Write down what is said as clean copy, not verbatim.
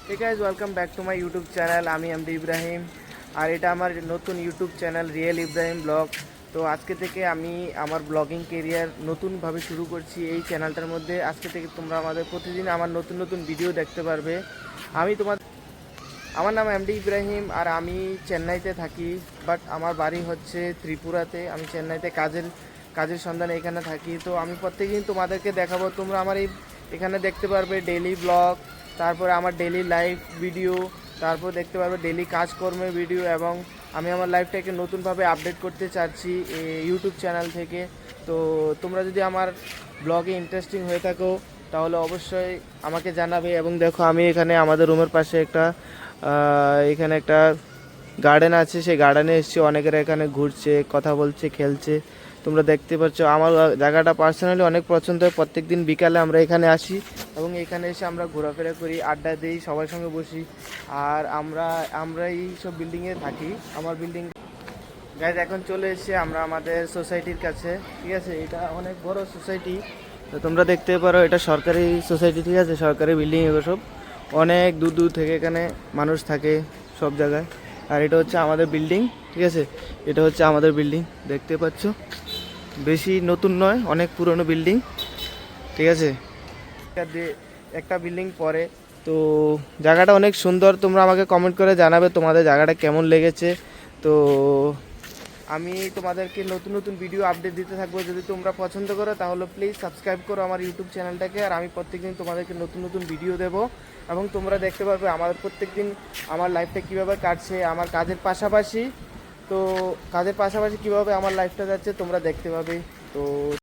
Hey guys, welcome back to my YouTube channel. আমি MD Ibrahim আর এটা আমার নতুন YouTube channel real Ibrahim blog. তো আজকে থেকে আমি আমার ব্লগিং কেরিয়ার নতুনভাবে শুরু করছি এই চ্যানেলটার মধ্যে। আজকে থেকে তোমরা আমাদের প্রতিদিন আমার নতুন নতুন ভিডিও দেখতে পারবে। আমার নাম এমডি ইব্রাহিম আর আমি চেন্নাইতে থাকি, বাট আমার বাড়ি হচ্ছে ত্রিপুরাতে। আমি চেন্নাইতে কাজের সন্ধানে এখানে থাকি। তো আমি প্রত্যেকদিন তোমাদেরকে দেখাবো, তোমরা আমার এখানে দেখতে পারবে ডেইলি ব্লগ, তারপরে আমার ডেইলি লাইফ ভিডিও, তারপর দেখতে পারবে ডেইলি কাজকর্মের ভিডিও। এবং আমি আমার লাইফটাকে নতুনভাবে আপডেট করতে চাচ্ছি ইউটিউব চ্যানেল থেকে। তো তোমরা যদি আমার ব্লগে ইন্টারেস্টিং হয়ে থাকো তাহলে অবশ্যই আমাকে জানাবে। এবং দেখো, আমি এখানে আমাদের রুমের পাশে এখানে একটা গার্ডেন আছে, সেই গার্ডেনে এসেছি। অনেকেরা এখানে ঘুরছে, কথা বলছে, খেলছে, তোমরা দেখতে পাচ্ছ। আমার জায়গাটা পার্সোনালি অনেক পছন্দ হয়। প্রত্যেক দিন বিকালে আমরা এখানে আসি এবং এখানে এসে আমরা ঘোরাফেরা করি, আড্ডা দিই, সবার সঙ্গে বসি। আর আমরা এই সব বিল্ডিংয়ে থাকি। আমার বিল্ডিং গাইজ এখন চলে এসেছি আমরা আমাদের সোসাইটির কাছে, ঠিক আছে। এটা অনেক বড় সোসাইটি, তো তোমরা দেখতে পারো এটা সরকারি সোসাইটি, ঠিক আছে, সরকারি বিল্ডিং। এগুলো সব অনেক দূর দূর থেকে এখানে মানুষ থাকে সব জায়গায়। আর এটা হচ্ছে আমাদের বিল্ডিং, ঠিক আছে। এটা হচ্ছে আমাদের বিল্ডিং, দেখতে পাচ্ছ। বেশি নতুন নয়, অনেক পুরনো বিল্ডিং, ঠিক আছে। একটা বিল্ডিং পরে তো জায়গাটা অনেক সুন্দর। তোমরা আমাকে কমেন্ট করে জানাবে তোমাদের জায়গাটা কেমন লেগেছে। তো আমি তোমাদেরকে নতুন নতুন ভিডিও আপডেট দিতে থাকবো। যদি তোমরা পছন্দ করো তাহলে প্লিজ সাবস্ক্রাইব করো আমার ইউটিউব চ্যানেলটাকে। আর আমি প্রত্যেকদিন তোমাদেরকে নতুন নতুন ভিডিও দেবো এবং তোমরা দেখতে পারবে আমাদের প্রত্যেকদিন আমার লাইফটা কীভাবে কাটছে, আমার কাজের পাশাপাশি কীভাবে আমার লাইফটা যাচ্ছে তোমরা দেখতে পাবে। তো